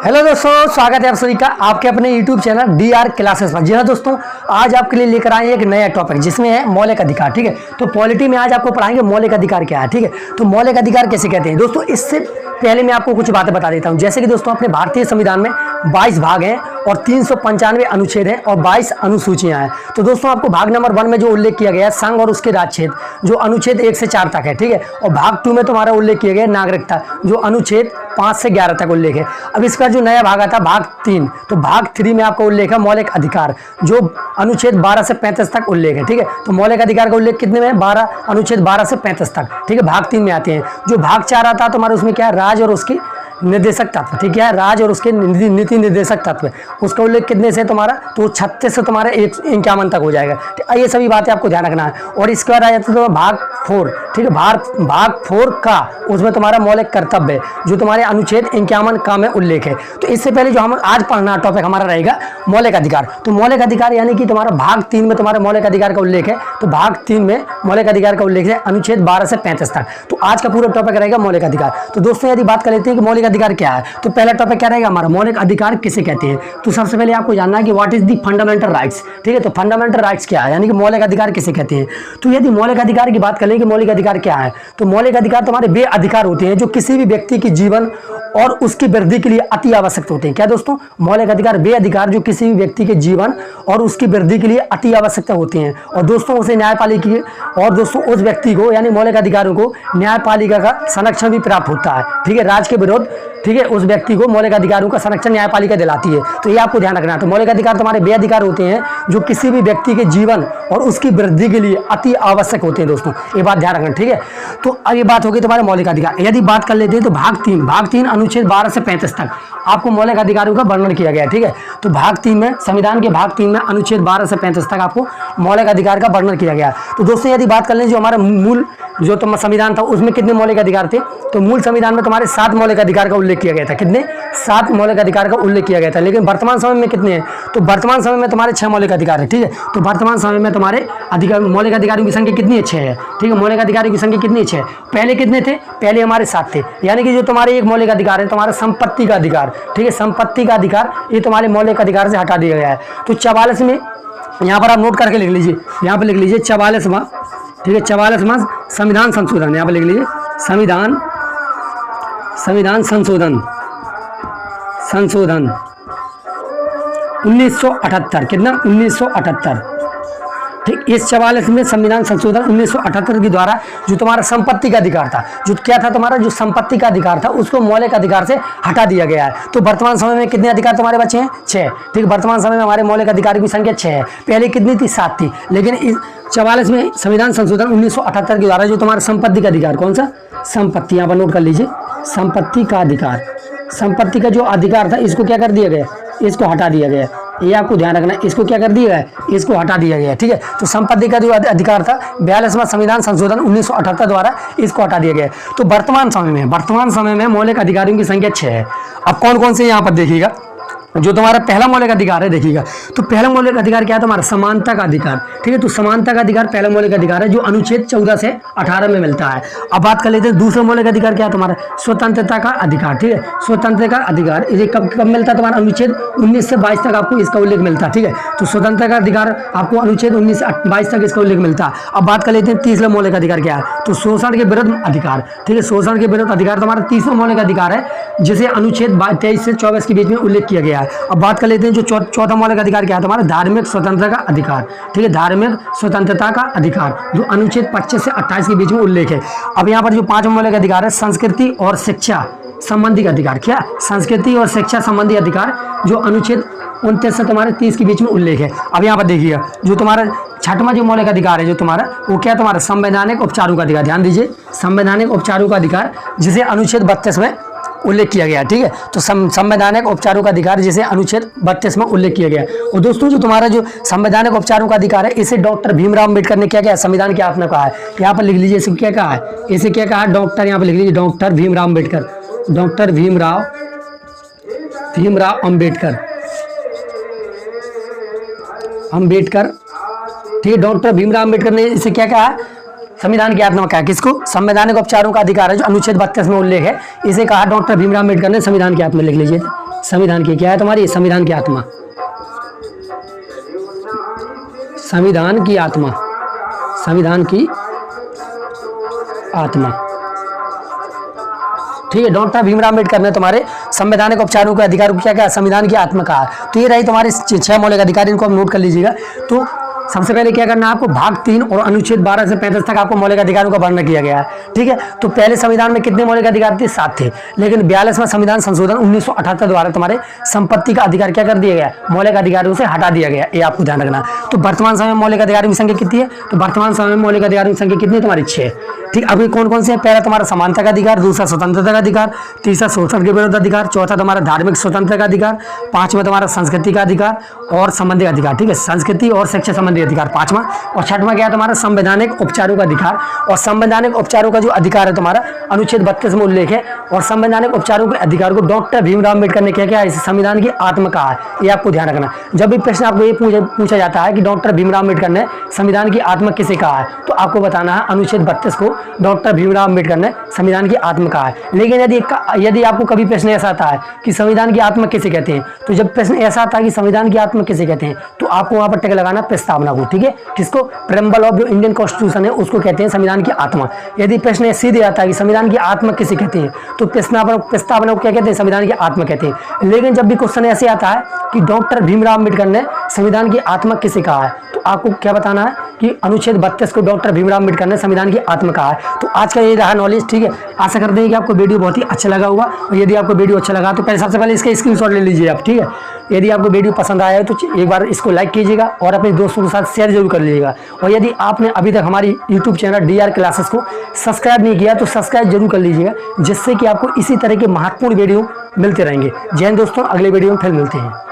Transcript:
Hello दोस्तों, स्वागत है आप सभी का आपके अपने यूट्यूब चैनल DR क्लासेस पर। जी हाँ दोस्तों, आज आपके लिए लेकर आए एक नया टॉपिक जिसमें है मौलिक अधिकार। ठीक है, तो पॉलिटी में आज आपको पढ़ाएंगे मौलिक अधिकार क्या है। ठीक है, तो मौलिक अधिकार कैसे कहते हैं दोस्तों, इससे पहले मैं आपको कुछ बातें बता देता हूँ। जैसे कि दोस्तों अपने भारतीय संविधान में 22 भाग हैं और 395 अनुच्छेद हैं और 22 अनुसूचियां हैं। तो दोस्तों आपको भाग नंबर 1 में जो उल्लेख किया गया है संघ और उसके राज्य जो अनुच्छेद 1 से 4 तक है। ठीक है, और भाग 2 में तुम्हारा उल्लेख किया गया है नागरिकता, जो अनुच्छेद 5 से 11 तक उल्लेख है। अब इसका जो नया भाग आता है भाग 3, तो भाग 3 में आपका उल्लेख है मौलिक अधिकार, जो अनुच्छेद 12 से 35 तक उल्लेख है। ठीक है, तो मौलिक अधिकार का उल्लेख कितने में है? 12, अनुच्छेद 12 से 35 तक। ठीक है, भाग 3 में आते हैं। जो भाग 4 आता है तुम्हारा, उसमें क्या है? राज्य और उसकी निर्देशक तत्व। ठीक है, राज्य और उसके नीति निर्देशक तत्व, उसका उल्लेख कितने से तुम्हारा? तो 36 से तुम्हारा 51 तक हो जाएगा। ये सभी बातें आपको ध्यान रखना है। और इसके बाद आ जाता है भाग 4। ठीक है, भाग 4 का उसमें तुम्हारा मौलिक कर्तव्य, जो तुम्हारे अनुच्छेद 51 का में उल्लेख है। तो इससे पहले जो हम आज पढ़ना टॉपिक हमारा रहेगा मौलिक अधिकार। तो मौलिक अधिकार यानी कि तुम्हारा भाग 3 में तुम्हारे मौलिक अधिकार का उल्लेख है। तो भाग 3 में मौलिक अधिकार का उल्लेख है अनुच्छेद 12 से 35 तक। तो आज का पूरा टॉपिक रहेगा मौलिक अधिकार। तो दोस्तों यदि बात कर लेते हैं कि मौलिक अधिकार क्या है, तो पहला टॉपिक क्या रहेगा हमारा? मौलिक अधिकार किसे कहते हैं। तो सबसे पहले आपको जानना है कि what is the fundamental rights. ठीक है, तो फंडामेंटल राइट्स क्या है, यानी कि मौलिक अधिकार किसे कहते हैं। तो यदि मौलिक अधिकार की बात करें कि मौलिक अधिकार क्या है, तो मौलिक अधिकार तुम्हारे वे अधिकार होते हैं जो किसी भी व्यक्ति के जीवन और उसकी वृद्धि के लिए अति आवश्यक होते हैं। क्या दोस्तों? मौलिक अधिकार वे अधिकार जो किसी भी व्यक्ति के जीवन और उसकी वृद्धि के लिए अति आवश्यकता होते हैं। और दोस्तों उसे न्यायपालिका और दोस्तों उस व्यक्ति को यानी मौलिक अधिकारों को न्यायपालिका का संरक्षण भी प्राप्त होता है। ठीक है, राज्य के विरोध, ठीक है, उस व्यक्ति को मौलिक अधिकारों का संरक्षण न्यायपालिका दिलाती है। तो ये आपको ध्यान रखना है। तो मौलिक अधिकार तुम्हारे वे अधिकार होते हैं जो किसी भी व्यक्ति के जीवन और उसकी वृद्धि के लिए अति आवश्यक होते हैं। दोस्तों ये बात ध्यान रखना। ठीक है, तो अब ये बात होगी तुम्हारे मौलिक अधिकार। यदि बात कर लेते हैं तो भाग 3 अनुच्छेद 12 से 35 तक आपको मौलिक अधिकारों का वर्णन किया गया है। ठीक है, तो भाग 3 में, संविधान के भाग 3 में अनुच्छेद 12 से 35 तक आपको मौलिक अधिकार का वर्णन किया गया है। तो दोस्तों यदि बात कर लें जो हमारा मूल जो तुम्हारा संविधान था उसमें कितने मौलिक अधिकार थे, तो मूल संविधान में तुम्हारे 7 मौलिक अधिकार का उल्लेख किया गया था। कितने? 7 मौलिक अधिकार का उल्लेख किया गया था। लेकिन वर्तमान समय में कितने हैं? तो वर्तमान समय में तुम्हारे 6 मौलिक अधिकार है। ठीक है, तो वर्तमान समय में तुम्हारे मौलिक अधिकारों की संख्या कितनी है? 6 है। ठीक है, मौलिक अधिकारों की संख्या कितनी है? 6। पहले कितने थे? पहले हमारे 7 थे। यानी कि जो तुम्हारे एक मौलिक अधिकार है तुम्हारा संपत्ति का अधिकार। ठीक है, संपत्ति का अधिकार ये तुम्हारे मौलिक अधिकार से हटा दिया गया है। तो 44 में यहाँ पर आप नोट करके लिख लीजिए, यहाँ पर लिख लीजिए 44वां। ठीक है, 44वां संविधान संशोधन, यहाँ पर लिख लीजिए संविधान संशोधन 1978। कितना? 1978। ठीक, इस 44 में संविधान संशोधन 1978 के द्वारा जो तुम्हारा संपत्ति का अधिकार था, जो क्या था तुम्हारा जो संपत्ति का अधिकार था, उसको मौलिक अधिकार से हटा दिया गया है। तो वर्तमान समय में कितने अधिकार तुम्हारे बचे हैं? 6। ठीक, वर्तमान समय में हमारे मौलिक अधिकारों की संख्या 6 है। पहले कितनी थी? 7 थी। लेकिन इस 44 में संविधान संशोधन 1978 के द्वारा जो तुम्हारा संपत्ति का अधिकार, कौन सा? संपत्ति, यहाँ पर नोट कर लीजिए संपत्ति का अधिकार। संपत्ति का जो अधिकार था इसको क्या कर दिया गया? इसको हटा दिया गया। ये आपको ध्यान रखना है, इसको क्या कर दिया है? इसको हटा दिया गया। ठीक है, तो संपत्ति का जो अधिकार था 42वां संविधान संशोधन 1978 द्वारा इसको हटा दिया गया। तो वर्तमान समय में मौलिक अधिकारों की संख्या 6 है। अब कौन कौन से यहाँ पर देखिएगा, जो तुम्हारा पहला मौलिक अधिकार है देखिएगा, तो पहला मौलिक अधिकार क्या है तुम्हारा? समानता का अधिकार। ठीक है, तो समानता का अधिकार पहला मौलिक अधिकार है जो अनुच्छेद 14 से 18 में मिलता है। अब बात कर लेते हैं दूसरा मौलिक अधिकार क्या है तुम्हारा? स्वतंत्रता का अधिकार। ठीक है, स्वतंत्रता का अधिकार ये कब मिलता है तुम्हारा? अनुच्छेद 19 से 22 तक आपको इसका उल्लेख मिलता है। ठीक है, तो स्वतंत्रता का अधिकार आपको अनुच्छेद 19 से 22 तक इसका उल्लेख मिलता है। अब बात कर लेते हैं तीसरा मौलिक अधिकार क्या है? तो शोषण के विरुद्ध अधिकार। ठीक है, शोषण के विरुद्ध अधिकार तुम्हारा तीसरा मौलिक अधिकार है जिसे अनुच्छेद 23 से 24 के बीच में उल्लेख किया गया है। अब बात कर लेते हैं जो चौथा मौलिक अधिकार क्या है तुम्हारा? धार्मिक स्वतंत्रता का अधिकार। ठीक है, धार्मिक स्वतंत्रता का अधिकार जो अनुच्छेद 25 से 28 के बीच में उल्लेख है। अब यहाँ पर जो 5वां मौलिक अधिकार है संस्कृति और शिक्षा संबंधी अधिकार। क्या? संस्कृति और शिक्षा संबंधी अधिकार जो अनुच्छेद 29 से तुम्हारे 30 के बीच में उल्लेख है। अब यहाँ पर देखिएगा जो तुम्हारा 6वां जो मौलिक अधिकार है जो तुम्हारा वो क्या? तुम्हारा संवैधानिक उपचारों का अधिकार। ध्यान दीजिए, संवैधानिक उपचारों का अधिकार जिसे अनुच्छेद 32 में उल्लेख किया गया। ठीक है, तो संवैधानिक उपचारों का अधिकार जिसे अनुच्छेद 32 में उल्लेख किया गया। और दोस्तों जो तुम्हारा जो संवैधानिक उपचारों का अधिकार है इसे डॉक्टर भीमराव अम्बेडकर ने क्या किया? संविधान के आपने कहा है, यहाँ पर लिख लीजिए इसे क्या कहा है? इसे क्या कहा? डॉक्टर, यहाँ पर लिख लीजिए डॉक्टर भीमराव अम्बेडकर। डॉक्टर भीमराव अम्बेडकर। ठीक है, डॉक्टर भीमराव अम्बेडकर ने इसे क्या कहा? संविधान की आत्मा क्या, किसको संवैधानिक उपचारों का अधिकार है जो अनुच्छेद 32 में उल्लेख है, इसे कहा डॉक्टर भीमराव अम्बेडकर ने संविधान की आत्मा। लिख लीजिए संविधान की क्या है तुम्हारी? संविधान की आत्मा, संविधान की आत्मा, संविधान की आत्मा। ठीक है, डॉक्टर भीमराव अम्बेडकर ने तुम्हारे संवैधानिक उपचारों के अधिकार को क्या क्या संविधान की आत्मा कहा। तो ये रही तुम्हारे 6 मौलिक अधिकार, इनको आप नोट कर लीजिएगा। तो सबसे पहले क्या करना है आपको, भाग 3 और अनुच्छेद 12 से 35 तक आपको मौलिक अधिकारों का वर्णन किया गया है। ठीक है, तो पहले संविधान में कितने मौलिक अधिकार थे? 7 थे, लेकिन 42वां संविधान संशोधन 1978 द्वारा तुम्हारे संपत्ति का अधिकार क्या कर दिया गया? मौलिक अधिकारों से हटा दिया गया। ये आपको ध्यान रखना। तो वर्तमान समय में मौलिक अधिकारों की संख्या कितनी है? तो वर्तमान समय में मौलिक अधिकारों की संख्या कितनी है तुम्हारी? 6। ठीक, अभी कौन कौन से हैं? पहला तुम्हारा समानता का अधिकार, दूसरा स्वतंत्रता का अधिकार, तीसरा शोषण के विरुद्ध अधिकार, चौथा तुम्हारा धार्मिक स्वतंत्रता का अधिकार, 5वां तुम्हारा संस्कृति का अधिकार और संबंधी अधिकार। ठीक है, संस्कृति और शिक्षा संबंधी अधिकार 5वां। और 6वां क्या है तुम्हारा? संवैधानिक उपचारों का अधिकार। और संवैधानिक उपचारों का जो अधिकार है तुम्हारा अनुच्छेद 32 में उल्लेख है। और संवैधानिक उपचारों के अधिकार को डॉक्टर भीमराव अम्बेडकर ने क्या किया? इस संविधान की आत्मा कहा है। ये आपको ध्यान रखना। जब भी प्रश्न आपको ये पूछा जाता है कि डॉक्टर भीमराव अम्बेडकर ने संविधान की आत्मा किसे कहा है, तो आपको बताना है अनुच्छेद 32 को डॉक्टर भीमराव अम्बेडकर ने संविधान की आत्मा कहा है। लेकिन यदि आपको कभी प्रश्न ऐसा आता है कि संविधान की आत्मा किसे कहते हैं, तो जब प्रश्न ऐसा आता है कि संविधान की आत्मा किसे कहते हैं, तो आपको वहां पर टिक लगाना प्रस्तावना को। ठीक है, किसको? प्रेम्बल ऑफ जो इंडियन कॉन्स्टिट्यूशन है उसको कहते हैं संविधान की आत्मा। यदि प्रश्न सीधे आता है कि संविधान की आत्मा किसे कहते हैं, तो प्रस्तावना को क्या कहते हैं? संविधान की आत्मा कहते हैं। लेकिन जब भी क्वेश्चन ऐसे आता है कि डॉक्टर भीमराव अम्बेडकर ने संविधान की आत्मा किसे कहा है, तो आपको क्या बताना है कि अनुच्छेद 32 को डॉक्टर भीमराव अम्बेडकर ने संविधान की आत्मा कहा है। तो आज का ये रहा नॉलेज। ठीक है, आशा करते हैं कि आपको वीडियो बहुत ही अच्छा लगा होगा। और यदि आपको वीडियो अच्छा लगा तो सबसे पहले इसका स्क्रीनशॉट ले लीजिए आप। ठीक है, यदि आपको वीडियो पसंद आया है तो एक बार इसको लाइक कीजिएगा और अपने दोस्तों के साथ शेयर जरूर कर लीजिएगा। और यदि आपने अभी तक हमारी यूट्यूब चैनल DR क्लासेस को सब्सक्राइब नहीं किया तो सब्सक्राइब जरूर कर लीजिएगा, जिससे कि आपको इसी तरह के महत्वपूर्ण वीडियो मिलते रहेंगे। जय हिंद दोस्तों, अगले वीडियो में फिर मिलते हैं।